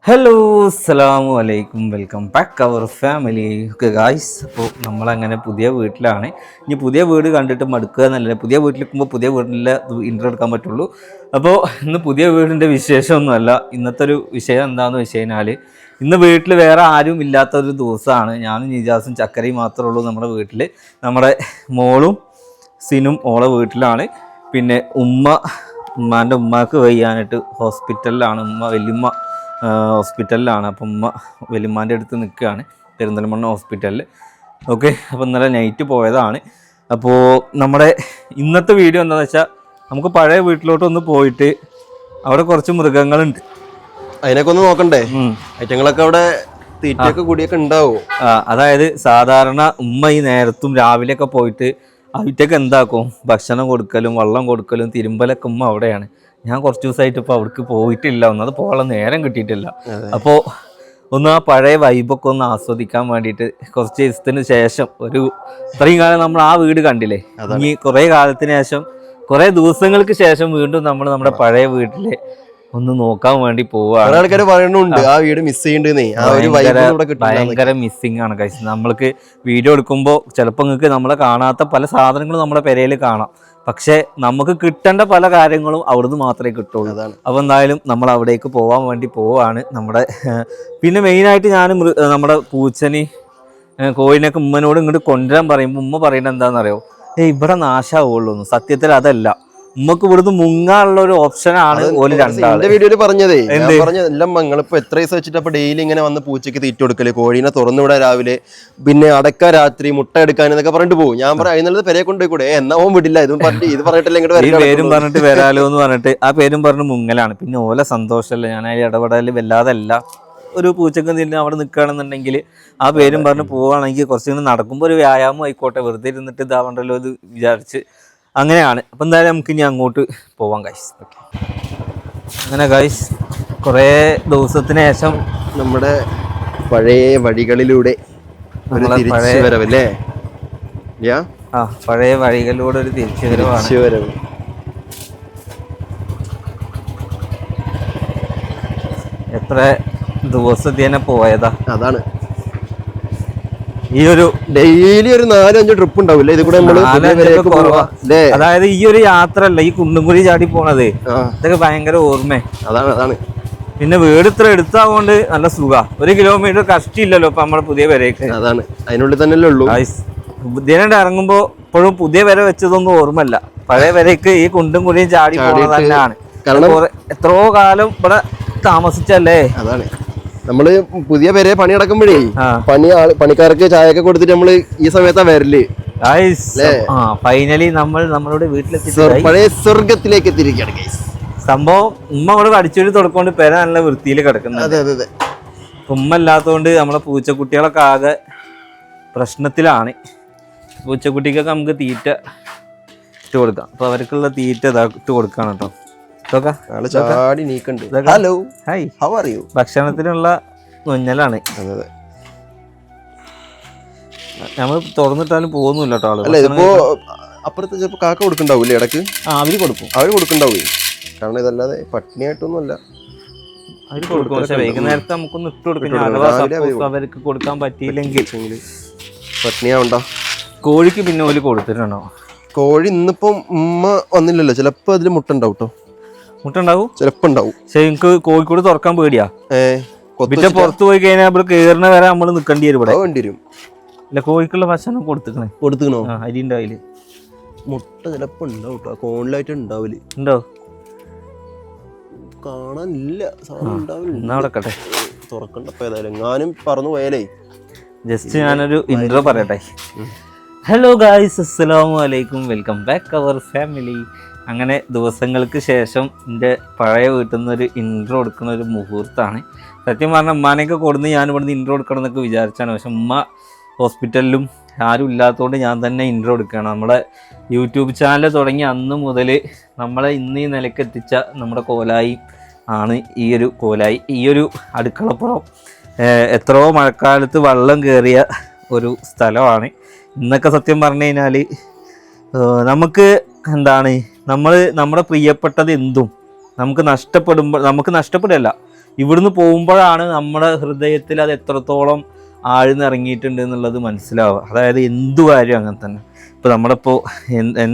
Hello അസ്സലാമു അലൈക്കും welcome back our family. Okay guys, അപ്പോൾ നമ്മളങ്ങനെ പുതിയ വീട്ടിലാണ്. ഇനി പുതിയ വീട് കണ്ടിട്ട് മടുക്കുക എന്നല്ല, പുതിയ വീട്ടിലിരിക്കുമ്പോൾ പുതിയ വീട്ടിലെ ഇൻട്രോ എടുക്കാൻ പറ്റുള്ളൂ. അപ്പോൾ ഇന്ന് പുതിയ വീടിൻ്റെ വിശേഷമൊന്നുമല്ല. ഇന്നത്തെ ഒരു വിഷയം എന്താണെന്ന് വെച്ച് കഴിഞ്ഞാൽ, ഇന്ന് വീട്ടിൽ വേറെ ആരും ഇല്ലാത്തൊരു ദിവസമാണ്. ഞാനും നിജാസും ചക്കരയും മാത്രമേ ഉള്ളൂ നമ്മുടെ വീട്ടിൽ. നമ്മുടെ മോളും സിനും ഓളെ വീട്ടിലാണ്. പിന്നെ ഉമ്മാൻ്റെ ഉമ്മാക്ക് വയ്യാനായിട്ട് ഹോസ്പിറ്റലിലാണ്. വല്യമ്മ ഹോസ്പിറ്റലിലാണ്. അപ്പം ഉമ്മ വലിയമ്മാൻ്റെ അടുത്ത് നിൽക്കുകയാണ്, പെരിന്തൽമണ്ണ ഹോസ്പിറ്റലിൽ. ഓക്കെ, അപ്പോൾ ഇന്നലെ നൈറ്റ് പോയതാണ്. അപ്പോൾ നമ്മുടെ ഇന്നത്തെ വീഡിയോ എന്താണെന്ന് വെച്ചാൽ, നമുക്ക് പഴയ വീട്ടിലോട്ടൊന്ന് പോയിട്ട് അവിടെ കുറച്ച് മൃഗങ്ങളുണ്ട്, അതിനൊക്കെ ഒന്ന് നോക്കണ്ടേ. ഐറ്റങ്ങളൊക്കെ അവിടെ തീറ്റയൊക്കെ കൂടിയൊക്കെ ഉണ്ടാവും. അതായത് സാധാരണ ഉമ്മ ഈ നേരത്തും രാവിലെയൊക്കെ പോയിട്ട് അവറ്റൊക്കെ എന്താക്കും, ഭക്ഷണം കൊടുക്കലും വെള്ളം കൊടുക്കലും തിരുമ്പലൊക്കെ ഉമ്മ അവിടെയാണ്. ഞാൻ കുറച്ച് ദിവസമായിട്ട് ഇപ്പോൾ അവിടേക്ക് പോയിട്ടില്ല, ഒന്നത് പോകാനുള്ള നേരം കിട്ടിയിട്ടില്ല. അപ്പോൾ ഒന്ന് ആ പഴയ വൈബൊക്കെ ഒന്ന് ആസ്വദിക്കാൻ വേണ്ടിയിട്ട് കുറച്ച് ദിവസത്തിന് ശേഷം, ഇത്രയും കാലം നമ്മൾ ആ വീട് കണ്ടില്ലേ, ഇനി കുറേ കാലത്തിന് ശേഷം, കുറേ ദിവസങ്ങൾക്ക് ശേഷം വീണ്ടും നമ്മൾ നമ്മുടെ പഴയ വീട്ടിലെ ഒന്ന് നോക്കാൻ വേണ്ടി പോവാണ്. ആൾക്കാർ പറയുന്നുണ്ട് ആ വീട് മിസ് ചെയ്യണ്ടെന്നേ. ഭയങ്കര മിസ്സിങ് ആണ് കഴിച്ചത്. നമ്മൾക്ക് വീഡിയോ എടുക്കുമ്പോൾ ചിലപ്പോൾ നിങ്ങൾക്ക് നമ്മളെ കാണാത്ത പല സാധനങ്ങളും നമ്മുടെ പെരയിൽ കാണാം, പക്ഷെ നമുക്ക് കിട്ടേണ്ട പല കാര്യങ്ങളും അവിടുന്ന് മാത്രമേ കിട്ടുള്ളൂ. അപ്പോൾ എന്തായാലും നമ്മൾ അവിടേക്ക് പോകാൻ വേണ്ടി പോവാണ്. പിന്നെ മെയിനായിട്ട് ഞാൻ നമ്മുടെ പൂച്ചനി കോഴിനൊക്കെ ഉമ്മനോട് ഇങ്ങോട്ട് കൊണ്ടുവരാൻ പറയുമ്പോൾ ഉമ്മ പറയുന്നത് എന്താണെന്നറിയോ, ഇവിടെ നാശാവുള്ളൂ. സത്യത്തിൽ അതല്ല, ഉമ്മക്ക് ഇവിടുന്ന് മുങ്ങാനുള്ള ഒരു ഓപ്ഷനാണ് ഓല് രണ്ടാള്. വീഡിയോയിൽ പറഞ്ഞതേ, എല്ലാം മങ്ങളിപ്പോ എത്ര ദിവസം വെച്ചിട്ട് അപ്പൊ ഡെയിലി ഇങ്ങനെ വന്ന് പൂച്ചയ്ക്ക് തീറ്റ കൊടുക്കല്, കോഴീനെ തുറന്നുവിടാ രാവിലെ, പിന്നെ അടക്ക രാത്രി, മുട്ട എടുക്കാൻ എന്നൊക്കെ പറഞ്ഞിട്ട് പോകും. ഞാൻ പറയാം അതിനുള്ളത് പെരയെ കൊണ്ടുപോയിക്കൂടെ, എന്നാ ഓൻ വിടില്ല, ഇത് പറഞ്ഞിട്ടില്ല ഈ പേരും പറഞ്ഞിട്ട് വരാലോ എന്ന് പറഞ്ഞിട്ട് ആ പേരും പറഞ്ഞ് മുങ്ങലാണ്. പിന്നെ ഓല സന്തോഷമല്ല, ഞാൻ അതിൽ ഇടപെടൽ വല്ലാതല്ല. ഒരു പൂച്ചക്ക് തിരിഞ്ഞ് അവിടെ നിൽക്കുകയാണെന്നുണ്ടെങ്കിൽ ആ പേരും പറഞ്ഞ് പോവുകയാണെങ്കിൽ കുറച്ചിങ്ങനെ നടക്കുമ്പോൾ ഒരു വ്യായാമം ആയിക്കോട്ടെ, വെറുതെ ഇരുന്നിട്ട് ഇതാവണ്ടല്ലോ എന്ന് വിചാരിച്ച് അങ്ങനെയാണ്. അപ്പം എന്തായാലും നമുക്ക് ഇനി അങ്ങോട്ട് പോവാം ഗൈസ്. അങ്ങനെ ഗൈസ്, കുറേ ദിവസത്തിന് ശേഷം നമ്മുടെ പഴയ വഴികളിലൂടെ വരവല്ലേ, പഴയ വഴികളിലൂടെ ഒരു തിരിച്ചുവരവ്. എത്ര ദിവസത്തേനെ പോയതാ. അതാണ് ഈ ഒരു ഡെയിലി ഒരു 4-5 ട്രിപ്പ് ഉണ്ടാവില്ലേ ഇത് കൂടെ നമ്മള്. അതായത് ഈ ഒരു യാത്ര അല്ല, ഈ കുണ്ടും കുഴി ചാടി പോണത്, ഇതൊക്കെ ഭയങ്കര ഓർമ്മ. അതാണ് പിന്നെ വീട് ഇത്ര എടുത്താകൊണ്ട് നല്ല സുഖ. 1 കിലോമീറ്റർ കഷ്ടില്ലല്ലോ ഇപ്പൊ നമ്മുടെ പുതിയ പെരേക്ക്. അതാണ്, അതിനുള്ളിൽ തന്നെ ഉള്ളൂ. ഇതിനെ ഇറങ്ങുമ്പോ ഇപ്പോഴും പുതിയ പെര വെച്ചതൊന്നും ഓർമ്മല്ല. പഴയ പെരേക്ക് ഈ കുണ്ടും കുഴിയും ചാടി പോണത് തന്നെയാണ്. കാരണം എത്രയോ കാലം ഇവിടെ താമസിച്ചല്ലേ. അതാണ്, നമ്മള് പുതിയ പേരെ പണി നടക്കുമ്പോഴേ പണിക്കാർക്ക് ചായയൊക്കെ കൊടുത്തിട്ട് നമ്മള് ഈ സമയത്താ വരല്. ഫൈനലി നമ്മൾ നമ്മളുടെ വീട്ടിലെത്തി, പഴയ സ്വർഗത്തിലേക്ക് എത്തിയിരിക്കുകയാണ്. സംഭവം ഉമ്മ അവിടെ അടിച്ചൊരു തുടക്കൊണ്ട് പേര നല്ല വൃത്തിയിൽ കിടക്കുന്നത്. ഉമ്മ ഇല്ലാത്തതുകൊണ്ട് നമ്മളെ പൂച്ചക്കുട്ടികളൊക്കെ ആകെ പ്രശ്നത്തിലാണ്. പൂച്ചക്കുട്ടിക്കൊക്കെ നമുക്ക് തീറ്റ ഇട്ട് കൊടുക്കാം. അപ്പൊ അവർക്കുള്ള തീറ്റ ഇട്ട് കൊടുക്കാണ് കേട്ടോ. Hello, hi, how are you? ഭക്ഷണത്തിനുള്ള മുന്നലാണ്. നമ്മൾ തുറന്നിട്ടാലും പോകുന്നില്ല കേട്ടോ ആള്. അല്ല, ഇതിപ്പോ അപ്പുറത്ത് ചിലപ്പോ കാക്ക കൊടുക്കണ്ടാവൂല്ലേ ഇടക്ക്. അവര് കൊടുക്കണ്ടാവൂ. കാരണം ഇതല്ലാതെ പട്ടിണിയായിട്ടൊന്നുമല്ല, അവര് കൊടുക്കും. പക്ഷെ വൈകുന്നേരത്തെ നമുക്കൊന്ന് ഇട്ട് കൊടുക്കാം. അവർക്ക് കൊടുക്കാൻ പറ്റിയില്ലെങ്കിൽ പട്ടിണിയാവണ്ട. കോഴിക്ക് പിന്നെ ഓല് കൊടുത്തിട്ടുണ്ടോ? കോഴി ഇന്നിപ്പം ഉമ്മ വന്നില്ലല്ലോ, ചിലപ്പോ അതില് മുട്ട ഉണ്ടാവും കേട്ടോ. മുട്ട ഉണ്ടാവും, ചിലപ്പോ ഉണ്ടാവും. പക്ഷെ എനിക്ക് കോഴിക്കോട് തുറക്കാൻ പേടിയാ. പിന്നെ പുറത്ത് പോയി കഴിഞ്ഞാൽ ഇവിടെ കേറുന്ന വരെ നമ്മള് നിക്കേണ്ടി വരും. ഇവിടെ വേണ്ടി വരും. ഇല്ല, കോഴിക്കുള്ള ഭക്ഷണം കൊടുത്തിക്കണോ? അരിന്റെ അതില് മുട്ട ചിലപ്പോ ഉണ്ടാവും കേട്ടോ. കോണിലായിട്ട് ഉണ്ടാവില്ല. ഉണ്ടോ? കാണാനില്ല, എന്നാ അവിടെ തുറക്കണ്ടപ്പോ ഏതായാലും എങ്ങാനും പറന്നു പോയാലേ. ജസ്റ്റ് ഞാനൊരു ഇൻട്രോ പറയട്ടെ. ഹലോ ഗായ്സ്, അസ്സലാമു അലൈക്കും, വെൽക്കം ബാക്ക് അവർ ഫാമിലി. അങ്ങനെ ദിവസങ്ങൾക്ക് ശേഷം എൻ്റെ പഴയ വീട്ടിൽ നിന്നൊരു ഇൻട്രോ എടുക്കുന്ന ഒരു മുഹൂർത്തമാണ്. സത്യം പറഞ്ഞാൽ ഉമ്മാനെയൊക്കെ കൊടുന്ന് ഞാൻ ഇവിടുന്ന് ഇൻട്രോ എടുക്കണം എന്നൊക്കെ വിചാരിച്ചാണ്. പക്ഷെ ഉമ്മ ഹോസ്പിറ്റലിലും ആരും ഇല്ലാത്തതുകൊണ്ട് ഞാൻ തന്നെ ഇൻട്രോ എടുക്കുകയാണ്. നമ്മുടെ യൂട്യൂബ് ചാനൽ തുടങ്ങി അന്ന് മുതൽ നമ്മളെ ഇന്ന് ഈ നിലയ്ക്ക് എത്തിച്ച നമ്മുടെ കോലായി ആണ് ഈ ഒരു കോലായി. ഈ ഒരു അടുക്കളപ്പുറം എത്രയോ മഴക്കാലത്ത് വെള്ളം കയറിയ ഒരു സ്ഥലമാണ്. ഇന്നൊക്കെ സത്യം പറഞ്ഞു കഴിഞ്ഞാൽ നമുക്ക് എന്താണ്, നമ്മുടെ പ്രിയപ്പെട്ടത് എന്തും നമുക്ക് നഷ്ടപ്പെടുമ്പോൾ, നമുക്ക് നഷ്ടപ്പെടല്ല, ഇവിടുന്ന് പോകുമ്പോഴാണ് നമ്മുടെ ഹൃദയത്തിൽ അത് എത്രത്തോളം ആഴ്ന്നിറങ്ങിയിട്ടുണ്ട് എന്നുള്ളത് മനസ്സിലാവുക. അതായത് എന്തു കാര്യം അങ്ങനെ തന്നെ. ഇപ്പോൾ നമ്മളിപ്പോൾ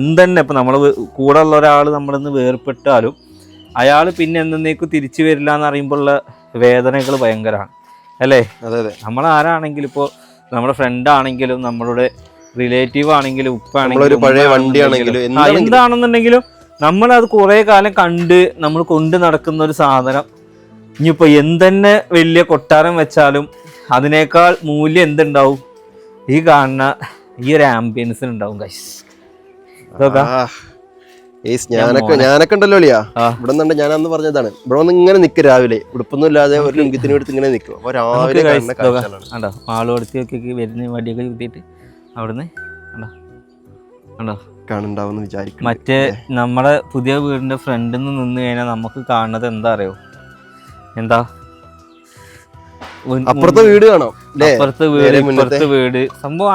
എന്തെന്നെ ഇപ്പോൾ നമ്മൾ കൂടെ ഉള്ള ഒരാൾ നമ്മളിന്ന് വേർപ്പെട്ടാലും അയാൾ പിന്നെ എന്നേക്കും തിരിച്ചു വരില്ല എന്ന് അറിയുമ്പോഴുള്ള വേദനകൾ ഭയങ്കരമാണ് അല്ലേ? അതെ അതെ. നമ്മളാരാണെങ്കിലും ഇപ്പോൾ നമ്മുടെ ഫ്രണ്ട് ആണെങ്കിലും നമ്മളുടെ റിലേറ്റീവ് ആണെങ്കിലും ഉപ്പാണെങ്കിലും പഴയ വണ്ടി ആണെങ്കിലും എന്താണെന്നുണ്ടെങ്കിലും നമ്മളത് കുറേ കാലം കണ്ട് നമ്മൾ കൊണ്ട് നടക്കുന്ന ഒരു സാധനം ഇനിയിപ്പോൾ എന്തെന്നെ വലിയ കൊട്ടാരം വെച്ചാലും അതിനേക്കാൾ മൂല്യം എന്തുണ്ടാവും? ഈ കാണുന്ന ഈ ഒരു ആംബിയൻസിന് ഉണ്ടാവും ഗൈസ്. ഞാനൊക്കെ ഉണ്ടല്ലോ അളിയാ, ഇവിടെ നിന്നുണ്ട്. ഞാൻ അന്ന് പറഞ്ഞതാണ്, ഇവിടെ വന്ന് ഇങ്ങനെ നിൽക്കും രാവിലെ, ഉടുപ്പൊന്നും ഇല്ലാതെ ഒരു ലുങ്കിത്തിന് എടുത്ത് ഇങ്ങനെ നിൽക്കും. അപ്പൊ രാവിലെ കണ്ടോ ആളുകൊടുത്തൊക്കെ വരുന്ന വടിയൊക്കെ ചുറ്റിയിട്ട് അവിടുന്ന് കാണുണ്ടാവും വിചാരിക്കും. മറ്റേ നമ്മുടെ പുതിയ വീടിന്റെ ഫ്രണ്ടിൽ നിന്ന് കഴിഞ്ഞാൽ നമുക്ക് കാണുന്നത് എന്താ അറിയോ? എന്താ അപ്പുറത്തെ വീട് കാണാം, അപ്പുറത്തെ വീട് ഇപ്പുറത്തെ വീട്. സംഭവം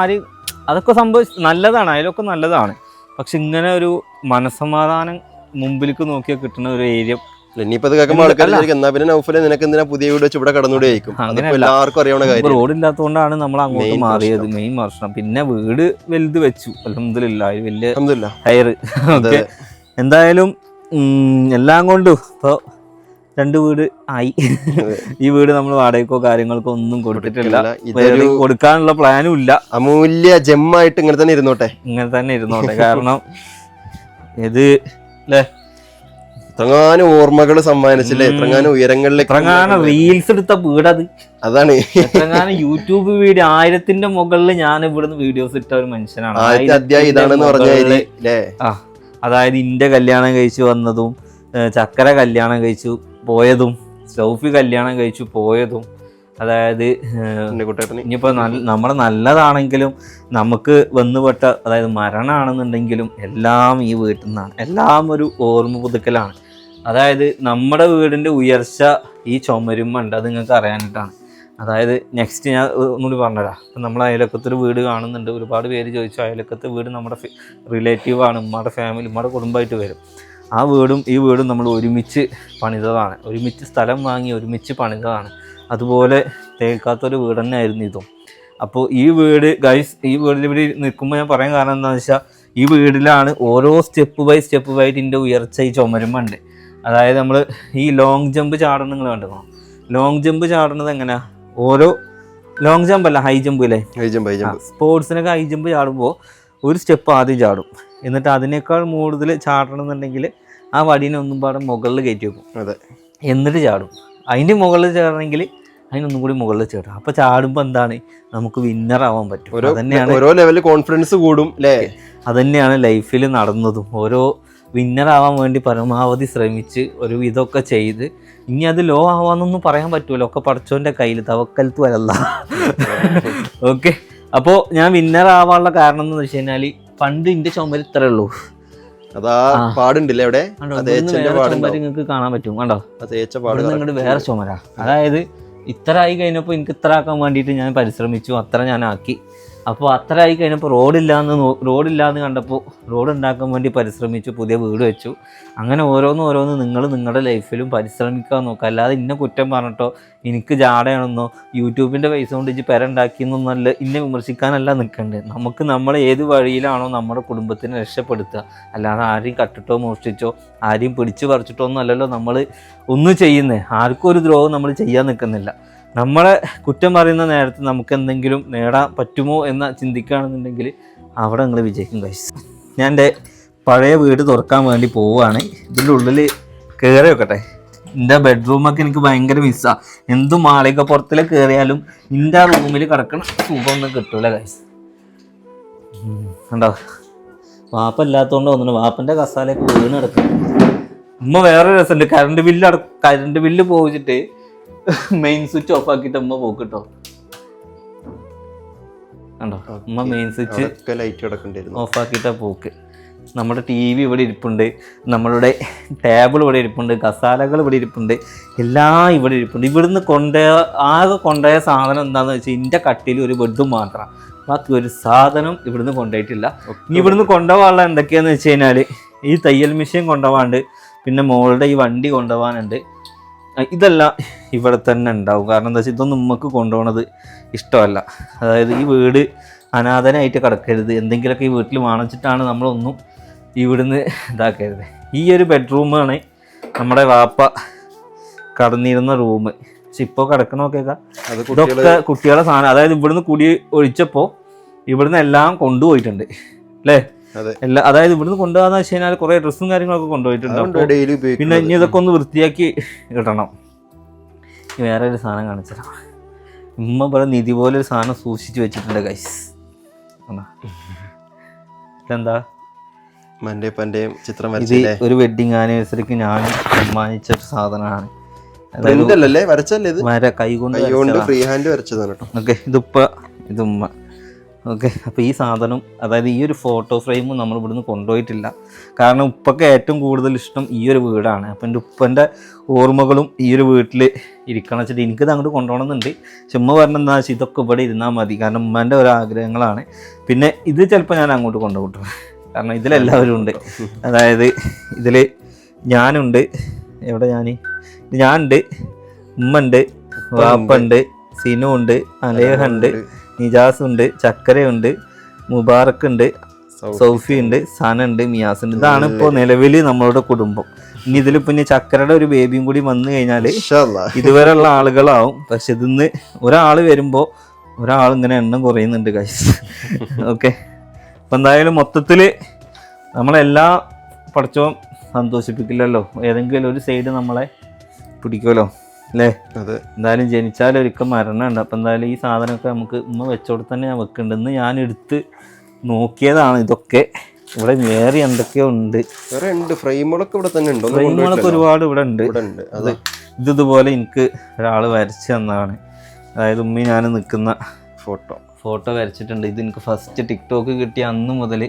അതൊക്കെ സംഭവം നല്ലതാണ്, അതിലൊക്കെ നല്ലതാണ്. പക്ഷെ ഇങ്ങനെ ഒരു മനസ്സമാധാനം മുമ്പിലേക്ക് നോക്കിയാൽ കിട്ടുന്ന ഒരു ഏരിയ. ഇനിയിപ്പോ കേൾക്കുമ്പോൾ ആൾക്കാർ എന്നാ പിന്നെ നൗഫലെ നിനക്ക് എന്തിനാ പുതിയ വീട് വെച്ച് ഇവിടെ കടന്നുകൂടെ ആയിരിക്കും. എല്ലാവർക്കും അറിയാവുന്ന കാര്യം. റോഡില്ലാത്തതുകൊണ്ടാണ് നമ്മൾ അങ്ങോട്ട് മാറിയത്, മെയിൻ പ്രശ്നം. പിന്നെ വീട് വലുത് വെച്ചു, അൽഹംദുലില്ലാഹ്, വലിയ ഹയർ. ഓക്കെ, എന്തായാലും എല്ലാം കൊണ്ടും ഇപ്പോൾ 2 വീട് ആയി. ഈ വീട് നമ്മൾ വാടകയ്ക്കോ കാര്യങ്ങൾക്കോ ഒന്നും കൊടുത്തിട്ടില്ല, കൊടുക്കാനുള്ള പ്ലാനും ഇല്ല. അമൂല്യ ജെമ്മായിട്ട് ഇങ്ങനെ തന്നെ ഇരുന്നോട്ടെ. കാരണം ഇത് അല്ലേ, എത്രങ്ങാനും ഓർമ്മകൾ സമ്മാനിച്ചില്ലേ, എത്രങ്ങാനും ഉയരങ്ങളിലേക്ക്, എത്രങ്ങാനും റീൽസ് എടുത്ത വീടത്. അതാണ് എത്രങ്ങാനും യൂട്യൂബ് വീഡിയോ 1000ന്റെ മുകളിൽ ഞാൻ ഇവിടുന്ന് വീഡിയോസ് ഇട്ട ഒരു മനുഷ്യനാണ്. ഇതാണെന്ന് പറഞ്ഞാൽ അതായത് ഇന്റെ കല്യാണം കഴിച്ചു വന്നതും, ചക്കര കല്യാണം കഴിച്ചു പോയതും, സൗഫി കല്യാണം കഴിച്ചു പോയതും, അതായത് ഇനിയിപ്പോൾ നമ്മുടെ നല്ലതാണെങ്കിലും നമുക്ക് വന്നുപെട്ട, അതായത് മരണമാണെന്നുണ്ടെങ്കിലും എല്ലാം ഈ വീട്ടിൽ നിന്നാണ്. എല്ലാം ഒരു ഓർമ്മ പുതുക്കലാണ്. അതായത് നമ്മുടെ വീടിൻ്റെ ഉയർച്ച ഈ ചുമരുമുണ്ട്, അത് നിങ്ങൾക്ക് അറിയാനായിട്ടാണ്. അതായത് നെക്സ്റ്റ് ഞാൻ ഒന്നുകൂടി പറഞ്ഞുതരാം. ഇപ്പം നമ്മൾ അയലക്കത്തൊരു വീട് കാണുന്നുണ്ട്. ഒരുപാട് പേര് ചോദിച്ചു, അയലക്കത്തെ വീട് നമ്മുടെ റിലേറ്റീവാണ്, ഉമ്മയുടെ ഫാമിലി, ഉമ്മയുടെ കുടുംബമായിട്ട് വരും. ആ വീടും ഈ വീടും നമ്മൾ ഒരുമിച്ച് പണിതതാണ്, ഒരുമിച്ച് സ്ഥലം വാങ്ങി ഒരുമിച്ച് പണിതതാണ്. അതുപോലെ തേക്കാത്തൊരു വീട് തന്നെ ആയിരുന്നു ഇതും. അപ്പോൾ ഈ വീട് ഗൈസ്, ഈ വീടിൽ ഇവിടെ നിൽക്കുമ്പോൾ ഞാൻ പറയാൻ കാരണം എന്താണെന്ന് വെച്ചാൽ, ഈ വീടിലാണ് ഓരോ സ്റ്റെപ്പ് ബൈ ഇതിൻ്റെ ഉയർച്ച ഈ ചുമരുമുണ്ട്. അതായത് നമ്മൾ ഈ ലോങ് ജമ്പ് ചാടണം, നിങ്ങൾ കണ്ടോ? ലോങ് ജമ്പ് ചാടുന്നത് എങ്ങനെയാണ്? ഓരോ ലോങ് ജമ്പ് അല്ല, ഹൈ ജമ്പ് അല്ലേ? സ്പോർട്സിനൊക്കെ ഹൈ ജമ്പ് ചാടുമ്പോൾ ഒരു സ്റ്റെപ്പ് ആദ്യം ചാടും, എന്നിട്ട് അതിനേക്കാൾ കൂടുതൽ ചാടണം എന്നുണ്ടെങ്കിൽ ആ വടീനെ ഒന്നും പാടും മുകളിൽ കയറ്റി വെക്കും, എന്നിട്ട് ചാടും. അതിൻ്റെ മുകളിൽ ചാടണമെങ്കിൽ അതിനൊന്നും കൂടി മുകളിൽ ചാടും. അപ്പോൾ ചാടുമ്പോൾ എന്താണ്, നമുക്ക് വിന്നർ ആവാൻ പറ്റും. അതന്നെയാണ് ഓരോ ലെവലിൽ കോൺഫിഡൻസ് കൂടും അല്ലേ? അതന്നെയാണ് ലൈഫിൽ നടന്നതും. ഓരോ വിന്നർ ആവാൻ വേണ്ടി പരമാവധി ശ്രമിച്ച് ഒരു ഇതൊക്കെ ചെയ്ത്, ഇനി അത് ലോ ആവാന്നൊന്നും പറയാൻ പറ്റുമല്ലോ, ഒക്കെ പടച്ചോൻ്റെ കയ്യിൽ, തവക്കൽത്തു അലല്ലാ. ഓക്കെ, അപ്പോൾ ഞാൻ വിന്നർ ആവാനുള്ള കാരണം എന്ന് വെച്ച് കഴിഞ്ഞാൽ, പണ്ട് എൻ്റെ ചുമര് ഇത്രേ ഉള്ളൂ. അതാ പാടുണ്ടല്ലേ അവിടെ, നിങ്ങൾക്ക് കാണാൻ പറ്റും, കണ്ടോ? നിങ്ങളുടെ വേറെ ചുമരാ. അതായത് ഇത്ര ആയി കഴിഞ്ഞപ്പോൾ എനിക്ക് ഇത്ര ആക്കാൻ വേണ്ടിയിട്ട് ഞാൻ പരിശ്രമിച്ചു, അത്ര ഞാൻ ആക്കി. അപ്പോൾ അത്ര ആയി കഴിഞ്ഞപ്പോൾ റോഡില്ലാന്ന് കണ്ടപ്പോൾ റോഡ് ഉണ്ടാക്കാൻ വേണ്ടി പരിശ്രമിച്ചു, പുതിയ വീട് വെച്ചു. അങ്ങനെ ഓരോന്ന് നിങ്ങൾ നിങ്ങളുടെ ലൈഫിലും പരിശ്രമിക്കാൻ നോക്കുക. അല്ലാതെ ഇന്നെ കുറ്റം പറഞ്ഞിട്ടോ എനിക്ക് ജാടയാണെന്നോ യൂട്യൂബിൻ്റെ പൈസ കൊണ്ട് ഇജ്ജ് പെരണ്ടാക്കിയെന്നൊന്നല്ല ഇന്നെ വിമർശിക്കാനല്ല നിൽക്കേണ്ടത്. നമുക്ക് നമ്മൾ ഏത് വഴിയിലാണോ നമ്മുടെ കുടുംബത്തിനെ രക്ഷപ്പെടുത്തുക, അല്ലാതെ ആരെയും കട്ടിട്ടോ മോഷ്ടിച്ചോ ആരെയും പിടിച്ചു പറിച്ചിട്ടോ ഒന്നും അല്ലല്ലോ നമ്മൾ ഒന്നും ചെയ്യുന്നത്. ആർക്കും ഒരു ദ്രോഹം നമ്മൾ ചെയ്യാൻ നിൽക്കുന്നില്ല. നമ്മളെ കുറ്റം പറയുന്ന നേരത്ത് നമുക്ക് എന്തെങ്കിലും നേടാൻ പറ്റുമോ എന്ന് ചിന്തിക്കുകയാണെന്നുണ്ടെങ്കിൽ അവിടെ നിങ്ങൾ വിജയിക്കും ഗൈസ്. ഞാൻ എൻ്റെ പഴയ വീട് തുറക്കാൻ വേണ്ടി പോവുകയാണ്. ഇതിൻ്റെ ഉള്ളിൽ കയറി വെക്കട്ടെ. എൻ്റെ ബെഡ്റൂമൊക്കെ എനിക്ക് ഭയങ്കര മിസ്സാണ്. എന്തും മാളികപ്പുറത്തിൽ കയറിയാലും എൻ്റെ റൂമിൽ കിടക്കണം സുഖമൊന്നും കിട്ടൂല ഗൈസ്. കണ്ടോ, വാപ്പ ഇല്ലാത്തതുകൊണ്ട് തോന്നുന്നു വാപ്പൻ്റെ കസാലയൊക്കെ വീണ് കിടക്കും. ഉമ്മ വേറെ രസമുണ്ട്, കറണ്ട് ബില്ല് പോയിട്ട് മെയിൻ സ്വിച്ച് ഓഫ് ആക്കിയിട്ട് ഉമ്മ പോക്കിട്ടോ. കണ്ടോ, ഉമ്മ മെയിൻ സ്വിച്ച് ഓഫ് ആക്കിയിട്ടാ പോക്ക്. നമ്മുടെ TV ഇവിടെ ഇരിപ്പുണ്ട്, നമ്മളുടെ ടേബിൾ ഇവിടെ ഇരിപ്പുണ്ട്, കസാലകൾ ഇവിടെ ഇരിപ്പുണ്ട്, എല്ലാം ഇവിടെ ഇരിപ്പുണ്ട്. ഇവിടുന്ന് കൊണ്ടുപോയ സാധനം എന്താണെന്ന് വെച്ചാൽ എൻ്റെ കട്ടിൽ ഒരു ബെഡും മാത്രം, ബാക്കി ഒരു സാധനം ഇവിടുന്ന് കൊണ്ടുപോയിട്ടില്ല. ഇനി ഇവിടുന്ന് കൊണ്ടുപോകാനുള്ള എന്തൊക്കെയാന്ന് വെച്ച് കഴിഞ്ഞാൽ, ഈ തയ്യൽ മെഷീൻ കൊണ്ടുപോകാണ്ട്, പിന്നെ മോളുടെ ഈ വണ്ടി കൊണ്ടുപോകാനുണ്ട്, ഇതെല്ലാം ഇവിടെ തന്നെ ഉണ്ടാവും. കാരണം എന്താ വെച്ചാൽ ഇതൊന്നും നമുക്ക് കൊണ്ടുപോകണത് ഇഷ്ടമല്ല. അതായത് ഈ വീട് അനാഥനായിട്ട് കിടക്കരുത്, എന്തെങ്കിലുമൊക്കെ ഈ വീട്ടിൽ വാങ്ങിച്ചിട്ടാണ് നമ്മളൊന്നും ഇവിടുന്ന് ഇതാക്കരുത്. ഈ ഒരു ബെഡ്റൂമാണ് നമ്മുടെ വാപ്പ കടന്നിരുന്ന റൂം. പക്ഷെ ഇപ്പോൾ കിടക്കണമൊക്കെ ഇതൊക്കെ കുട്ടികളെ സാധനം. അതായത് ഇവിടുന്ന് കുടി ഒഴിച്ചപ്പോൾ ഇവിടുന്ന് എല്ലാം കൊണ്ടുപോയിട്ടുണ്ട് അല്ലേ? എല്ലാം. അതായത് ഇവിടുന്ന് കൊണ്ടുപോകാന്ന് വെച്ച് കഴിഞ്ഞാൽ കുറേ ഡ്രസ്സും കാര്യങ്ങളൊക്കെ കൊണ്ടുപോയിട്ടുണ്ട്. പിന്നെ ഇനി ഇതൊക്കെ ഒന്ന് വൃത്തിയാക്കി ഇടണം. വേറെ ഒരു സാധനം കാണിച്ചതാ. ഉമ്മ ഇവിടെ നിധി പോലെ ഒരു സാധനം സൂക്ഷിച്ചു വെച്ചിട്ടുണ്ട് ഗൈസ്. ഇതെന്താ? ചിത്രം ഇത് ഒരു വെഡിങ് ആനിവേഴ്സറിക്ക് ഞാൻ സമ്മാനിച്ച ഒരു സാധനമാണ്. കൈകൊണ്ട് ഫ്രീ ഹാൻഡ് വരച്ചതാണ്. ഓക്കെ, ഇത് ഉമ്മ. ഓക്കെ, അപ്പോൾ ഈ സാധനം, അതായത് ഈ ഒരു ഫോട്ടോ ഫ്രെയിമും നമ്മൾ ഇവിടുന്ന് കൊണ്ടുപോയിട്ടില്ല. കാരണം ഉപ്പൊക്കെ ഏറ്റവും കൂടുതൽ ഇഷ്ടം ഈ ഒരു വീടാണ്. അപ്പം എൻ്റെ ഉപ്പൻ്റെ ഓർമ്മകളും ഈ ഒരു വീട്ടിൽ ഇരിക്കണം വെച്ചിട്ട് എനിക്കിത് അങ്ങോട്ട് കൊണ്ടുപോകണമെന്നുണ്ട്. പക്ഷെ ഉമ്മ പറഞ്ഞെന്താ വെച്ചാൽ ഇതൊക്കെ ഇവിടെ ഇരുന്നാൽ മതി, കാരണം ഉമ്മേൻ്റെ ഓരോ ആഗ്രഹങ്ങളാണ്. പിന്നെ ഇത് ചിലപ്പോൾ ഞാൻ അങ്ങോട്ട് കൊണ്ടുപോകും, കാരണം ഇതിലെല്ലാവരും ഉണ്ട്. അതായത് ഇതിൽ ഞാനുണ്ട്, എവിടെ ഞാനുണ്ട്, ഉമ്മ ഉണ്ട്, വാപ്പുണ്ട്, സിനു ഉണ്ട്, അലേഹുണ്ട്, നിജാസുണ്ട്, ചക്കരയുണ്ട്, മുബാറക്ക് ഉണ്ട്, സൗഫി ഉണ്ട്, സന ഉണ്ട്, മിയാസ് ഉണ്ട്. ഇതാണ് ഇപ്പോൾ നിലവിൽ നമ്മളുടെ കുടുംബം. ഇനി ഇതിലിപ്പോൾ ഇനി ചക്കരയുടെ ഒരു ബേബിയും കൂടി വന്നു കഴിഞ്ഞാൽ ഇതുവരെയുള്ള ആളുകളാവും. പക്ഷെ ഇതിന്ന് ഒരാൾ വരുമ്പോൾ ഒരാൾ ഇങ്ങനെ എണ്ണം കുറയുന്നുണ്ട് ഗൈസ്. ഓക്കെ, അപ്പം എന്തായാലും മൊത്തത്തിൽ നമ്മളെല്ലാ പഠിച്ചവും സന്തോഷിപ്പിക്കില്ലല്ലോ, ഏതെങ്കിലും ഒരു സൈഡ് നമ്മളെ പിടിക്കുമല്ലോ അല്ലേ? എന്തായാലും ജനിച്ചാൽ ഒരിക്കൽ മരണമുണ്ട്. അപ്പം എന്തായാലും ഈ സാധനമൊക്കെ നമുക്ക് ഉമ്മ വെച്ചോടെ തന്നെ ഞാൻ വെക്കുന്നുണ്ട്. ഞാൻ എടുത്ത് നോക്കിയതാണ് ഇതൊക്കെ. ഇവിടെ വേറെ എന്തൊക്കെയോ ഉണ്ട്. ഫ്രെയിമുകളൊക്കെ ഇവിടെ തന്നെ ഉണ്ട്. ഫ്രെയിമുകളൊക്കെ ഒരുപാട് ഇവിടെ ഉണ്ട്. ഇതുപോലെ എനിക്ക് ഒരാൾ വരച്ച് തന്നതാണ്. അതായത് ഉമ്മി ഞാൻ നിൽക്കുന്ന ഫോട്ടോ വരച്ചിട്ടുണ്ട്. ഇത് എനിക്ക് ഫസ്റ്റ് ടിക്ടോക്ക് കിട്ടിയ അന്ന് മുതൽ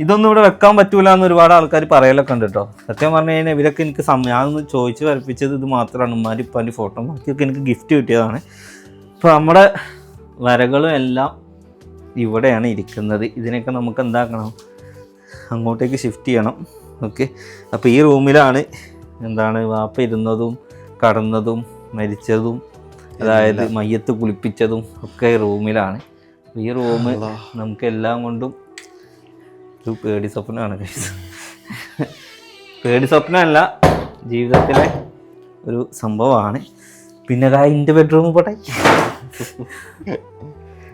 ഇതൊന്നും ഇവിടെ വെക്കാൻ പറ്റൂല എന്ന് ഒരുപാട് ആൾക്കാർ പറയലൊക്കെ ഉണ്ട് കേട്ടോ. സത്യം പറഞ്ഞു കഴിഞ്ഞാൽ ഇവരൊക്കെ എനിക്ക് ഞാനൊന്ന് ചോദിച്ച് വരപ്പിച്ചത് ഇത് മാത്രമാണ്. ഉമ്മാരി ഇപ്പാൻ്റെ ഫോട്ടോ ബാക്കിയൊക്കെ എനിക്ക് ഗിഫ്റ്റ് കിട്ടിയതാണ്. അപ്പോൾ നമ്മുടെ വരകളും എല്ലാം ഇവിടെയാണ് ഇരിക്കുന്നത്. ഇതിനൊക്കെ നമുക്ക് എന്താക്കണം, അങ്ങോട്ടേക്ക് ഷിഫ്റ്റ് ചെയ്യണം. ഓക്കെ, അപ്പോൾ ഈ റൂമിലാണ് വാപ്പ ഇരുന്നതും കടന്നതും മരിച്ചതും, അതായത് മയ്യത്ത് കുളിപ്പിച്ചതും ഒക്കെ ഈ റൂമിലാണ്. ഈ റൂം നമുക്ക് എല്ലാം കൊണ്ടും ഒരു പേടി സ്വപ്നമാണ്. പേടി സ്വപ്നമല്ല, ജീവിതത്തിലെ ഒരു സംഭവമാണ്. പിന്നെ എൻ്റെ ബെഡ്റൂം പോട്ടെ,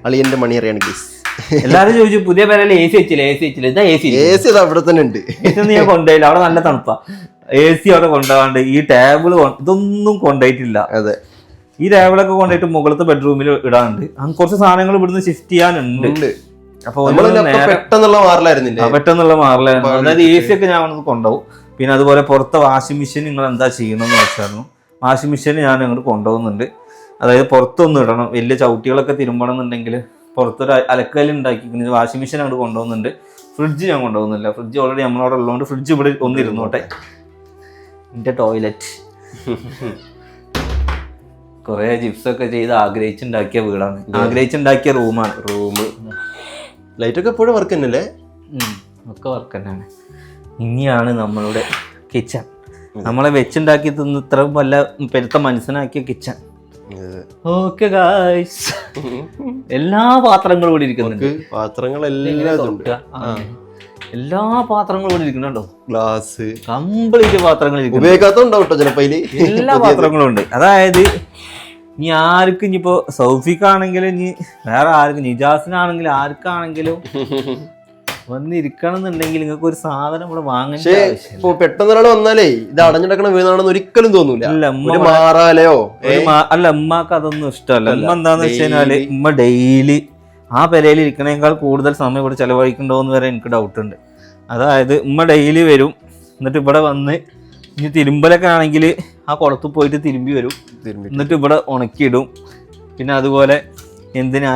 അളിയൻ്റെ മണി അറിയാണ് ഗൈസ്. എല്ലാവരും ചോദിച്ചു പുതിയ പേരല്ലേ AC വെച്ചില്ല. ഇതാ AC അവിടെ തന്നെ ഉണ്ട്. ഞാൻ കൊണ്ടുപോയില്ല, അവിടെ നല്ല തണുപ്പാ. AC അവിടെ കൊണ്ടുപോകാണ്ട് ഈ ടേബിൾ ഇതൊന്നും കൊണ്ടുപോയിട്ടില്ല. അതെ, ഈ ടേബിളൊക്കെ കൊണ്ടുപോയിട്ട് മുകളിലത്തെ ബെഡ്റൂമിൽ ഇടാനുണ്ട്. അങ്ങ് കുറച്ച് സാധനങ്ങൾ ഇവിടുന്ന് ഷിഫ്റ്റ് ചെയ്യാനുണ്ട്. അപ്പൊ പെട്ടെന്നുള്ള മാറലായിരുന്നു. അതായത് AC ഒക്കെ ഞാൻ വന്നത് കൊണ്ടുപോകും. പിന്നെ അതുപോലെ പുറത്തെ വാഷിംഗ് മെഷീൻ നിങ്ങൾ എന്താ ചെയ്യണമെന്ന് വെച്ചായിരുന്നു. വാഷിംഗ് മെഷീൻ ഞാൻ അങ്ങോട്ട് കൊണ്ടുപോകുന്നുണ്ട്. അതായത് പുറത്തൊന്നും ഇടണം, വലിയ ചവിട്ടികളൊക്കെ തിരുമ്പണം എന്നുണ്ടെങ്കിൽ പുറത്തൊരു അലക്കല് ഉണ്ടാക്കി വാഷിംഗ് മെഷീൻ അങ്ങോട്ട് കൊണ്ടുപോകുന്നുണ്ട്. ഫ്രിഡ്ജ് ഞാൻ കൊണ്ടുപോകുന്നില്ല, ഫ്രിഡ്ജ് ഓൾറെഡി നമ്മളവിടെ ഉള്ളതുകൊണ്ട് ഫ്രിഡ്ജ് ഇവിടെ ഒന്നിരുന്നോട്ടെ. എൻ്റെ ടോയ്ലറ്റ് കുറേ ജിപ്സൊക്കെ ചെയ്ത് ആഗ്രഹിച്ചുണ്ടാക്കിയ വീടാണ്, ആഗ്രഹിച്ചുണ്ടാക്കിയ റൂമാണ്. ലൈറ്റൊക്കെ എപ്പോഴും വർക്ക് തന്നെയല്ലേ? ഒക്കെ വർക്ക് തന്നെയാണ്. ഇനിയാണ് നമ്മളുടെ കിച്ചൺ. നമ്മളെ വെച്ചുണ്ടാക്കി തിന്ന് ഇത്ര വല്ല പെരുത്ത മനസ്സിലാക്കിയ കിച്ചൺ. ഓക്കെ ഗായ്സ്, എല്ലാ പാത്രങ്ങളും ഇവിടെ ഇരിക്കുന്നുണ്ട്. എല്ലാ പാത്രങ്ങളും ഇവിടെ ഇരിക്കുന്നുണ്ടോ? ഗ്ലാസ് കംപ്ലീറ്റ് പാത്രങ്ങൾ എല്ലാ പാത്രങ്ങളും ഉണ്ട്. അതായത് ഇനി ആർക്കും ഇനിയിപ്പോ സൗഫിക്കാണെങ്കിലും ഇനി വേറെ ആർക്കും, നിജാസിനാണെങ്കിലും ആർക്കാണെങ്കിലും വന്നിരിക്കണം എന്നുണ്ടെങ്കിൽ നിങ്ങൾക്ക് ഒരു സാധനം ഇവിടെ വാങ്ങാൻ പെട്ടെന്ന് ഒരാൾ വന്നാലേ ഇത് അടഞ്ഞിടക്കണ വീണാണെന്ന് ഒരിക്കലും തോന്നൂല. അല്ല, ഉമ്മാക്ക് അതൊന്നും ഇഷ്ടമല്ല. ഉമ്മ എന്താന്ന് വെച്ച് കഴിഞ്ഞാല് ഉമ്മ ഡെയിലി ആ പെരയിൽ ഇരിക്കണേക്കാൾ കൂടുതൽ സമയം ഇവിടെ ചെലവഴിക്കണ്ടോന്ന് വരെ എനിക്ക് ഡൗട്ട് ഉണ്ട്. അതായത് ഉമ്മ ഡെയിലി വരും, എന്നിട്ട് ഇവിടെ വന്ന് ഇനി തിരുമ്പലൊക്കെ ആണെങ്കിൽ ആ കുളത്ത് പോയിട്ട് തിരുമ്പി വരും, എന്നിട്ട് ഇവിടെ ഉണക്കിയിടും. പിന്നെ അതുപോലെ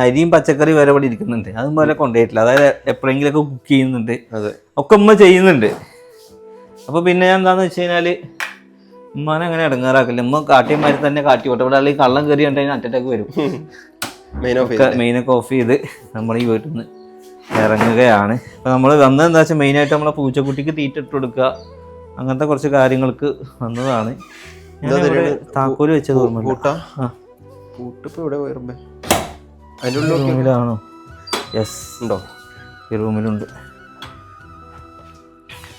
അരിയും പച്ചക്കറി വരെ ഇവിടെ ഇരിക്കുന്നുണ്ട്, അതുപോലെ കൊണ്ടുപോയിട്ടില്ല. അതായത് എപ്പോഴെങ്കിലൊക്കെ കുക്ക് ചെയ്യുന്നുണ്ട്, ഒക്കെ ഉമ്മ ചെയ്യുന്നുണ്ട്. അപ്പോൾ പിന്നെ എന്താന്ന് വെച്ച് കഴിഞ്ഞാൽ ഉമ്മാനെ അങ്ങനെ ഇടങ്ങാറാക്കില്ല. ഉമ്മ കാട്ടിയമാരി തന്നെ കാട്ടി പോട്ടെ. ഇവിടെ അല്ലെങ്കിൽ കള്ളം കയറി കണ്ടുകഴിഞ്ഞാൽ അറ്റാക്ക് വരും. മെയിനൊക്കെ ഓഫ് ചെയ്ത് നമ്മൾ ഈ വീട്ടിൽ നിന്ന് ഇറങ്ങുകയാണ്. അപ്പോൾ നമ്മൾ വന്നത് എന്താ വെച്ചാൽ മെയിനായിട്ട് നമ്മളെ പൂച്ചക്കുട്ടിക്ക് തീറ്റ ഇട്ട് കൊടുക്കുക, അങ്ങനത്തെ കുറച്ച് കാര്യങ്ങൾക്ക് വന്നതാണ്. താക്കോല് വെച്ചത് ഓർമ്മ കൂട്ടിപ്പോ എവിടെ പോയിരുമ്പേ റൂമിലാണോ? യെസ് ഉണ്ടോ? ഈ റൂമിലുണ്ട്.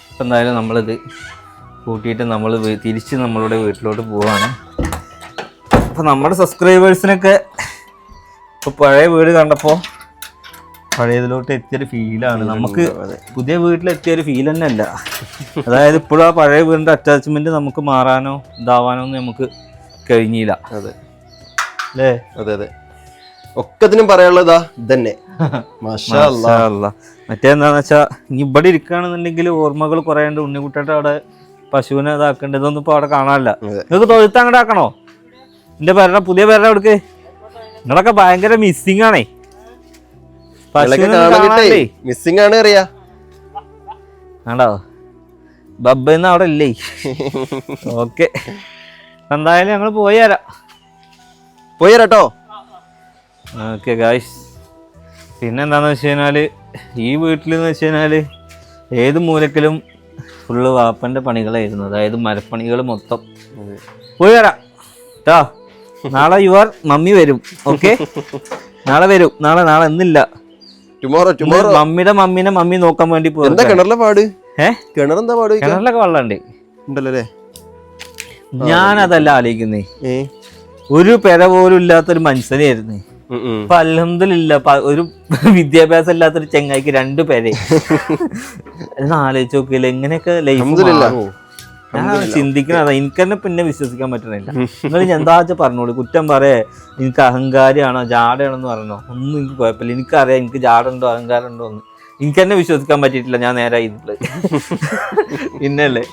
അപ്പം എന്തായാലും നമ്മളിത് കൂട്ടിയിട്ട് നമ്മൾ തിരിച്ച് നമ്മളുടെ വീട്ടിലോട്ട് പോവാണ്. അപ്പം നമ്മുടെ സബ്സ്ക്രൈബേഴ്സിനൊക്കെ ഇപ്പോൾ പഴയ വീട് കണ്ടപ്പോൾ പഴയതിലോട്ട് എത്തിയൊരു ഫീലാണ്. നമുക്ക് പുതിയ വീട്ടിലെത്തിയൊരു ഫീൽ തന്നെ അല്ല. അതായത് ഇപ്പോഴും ആ പഴയ വീടിൻ്റെ അറ്റാച്ച്മെൻറ്റ് നമുക്ക് മാറാനോ ഇതാവാനോ ഒന്നും നമുക്ക് കഴിഞ്ഞില്ല. അതെ അല്ലേ? അതെ അതെ. ഒക്കത്തിനും പറയാനുള്ളതാ ഇതന്നെ. മറ്റേന്താന്ന് വെച്ചാൽ ഇനി ഇവിടെ ഇരിക്കുകയാണെന്നുണ്ടെങ്കിൽ ഓർമ്മകൾ കുറേ ഉണ്ട്. ഉണ്ണിക്കുട്ടേട്ട അവിടെ പശുവിനെ ഇതാക്കേണ്ടത് ഇതൊന്നും ഇപ്പോൾ അവിടെ കാണാനില്ല. നിങ്ങൾക്ക് തൊഴുത്ത് അങ്ങോട്ട് ആക്കണോ? എൻ്റെ പേരുടെ പുതിയ പേരുടെ അവിടേക്ക് നിങ്ങളൊക്കെ ഭയങ്കര മിസ്സിങ് ആണേ. മിസ്സിംഗ് ആണ് അറിയാ. ആണ്ടോ ബബ്ബന്ന് അവിടെ ഇല്ലേ? ഓക്കെ, എന്തായാലും ഞങ്ങൾ പോയി തരാട്ടോ. ഓക്കെ ഗായ്സ്, പിന്നെ എന്താണെന്ന് വെച്ച് കഴിഞ്ഞാൽ ഈ വീട്ടിലെന്ന് വെച്ച് കഴിഞ്ഞാൽ ഏത് മൂലക്കിലും ഫുള്ള് വാപ്പൻ്റെ പണികളായിരുന്നു. അതായത് മരപ്പണികൾ മൊത്തം. പോയി തരാം കേട്ടോ. നാളെ യുവർ മമ്മി വരും. ഓക്കെ, നാളെ വരും. നാളെ ഇന്നില്ല, ടുമോറോ. മമ്മിനെ മമ്മി നോക്കാൻ വേണ്ടി പോകും. കിണറിലെ പാട് കിണറിലൊക്കെ വെള്ളമുണ്ട് ഉണ്ടല്ലോ. ഞാനതല്ല ആലോചിക്കുന്നേ, ഒരു പെര പോലും ഇല്ലാത്തൊരു മനുഷ്യനായിരുന്നു. ഇപ്പൊ അൽഹംദുലില്ലാ ഒരു വിദ്യാഭ്യാസം ഇല്ലാത്തൊരു ചെങ്ങായിക്ക് 2 പേരെ ആലോചിച്ച് നോക്കിയില്ല. എങ്ങനെയൊക്കെ ലൈഫ് മാറുമോ? ഞാൻ ചിന്തിക്കണതാ. എനിക്ക് തന്നെ പിന്നെ വിശ്വസിക്കാൻ പറ്റണില്ല. നിങ്ങൾ എന്താ വെച്ചാൽ പറഞ്ഞോളൂ. കുറ്റം പറയേ, എനിക്ക് അഹങ്കാരിയാണോ ജാടയാണെന്ന് പറഞ്ഞോ, ഒന്നും എനിക്ക് കുഴപ്പമില്ല. എനിക്കറിയാം എനിക്ക് ജാടുണ്ടോ അഹങ്കാരം ഉണ്ടോ എന്ന്. എനിക്ക് തന്നെ വിശ്വസിക്കാൻ പറ്റിയിട്ടില്ല. ഞാൻ നേരെ ഇരുന്നുള്ളത് പിന്നല്ലേ.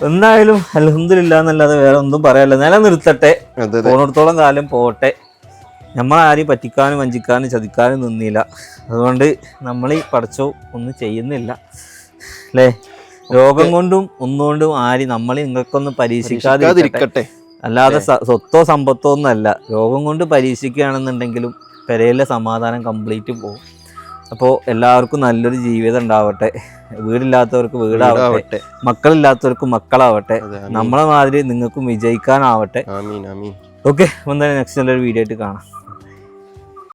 എന്തായാലും അൽഹംദുലില്ലാ എന്നല്ലാതെ വേറെ ഒന്നും പറയാനില്ല. നിലനിർത്തട്ടെ, പോണിടത്തോളം കാലം പോട്ടെ. നമ്മളാരെയും പറ്റിക്കാനും വഞ്ചിക്കാനും ചതിക്കാനും നിന്നില്ല. അതുകൊണ്ട് നമ്മൾ ഈ പഠിച്ചോ ഒന്നും ചെയ്യുന്നില്ല അല്ലേ. രോഗം കൊണ്ടും ഒന്നുകൊണ്ടും ആരും നമ്മളെ നിങ്ങൾക്കൊന്നും പരീക്ഷിക്കാതിരിക്കട്ടെ. അല്ലാതെ സ്വത്തോ സമ്പത്തോ ഒന്നല്ല. രോഗം കൊണ്ട് പരീക്ഷിക്കുകയാണെന്നുണ്ടെങ്കിലും പെരയിലെ സമാധാനം കംപ്ലീറ്റ് പോകും. അപ്പോൾ എല്ലാവർക്കും നല്ലൊരു ജീവിതം ഉണ്ടാവട്ടെ. വീടില്ലാത്തവർക്ക് വീടാവട്ടെ, മക്കളില്ലാത്തവർക്ക് മക്കളാവട്ടെ. നമ്മളെ മാതിരി നിങ്ങൾക്കും വിജയിക്കാനാവട്ടെ. ഓക്കെ, എന്തായാലും നെക്സ്റ്റ് നല്ലൊരു വീഡിയോ ആയിട്ട് കാണാം.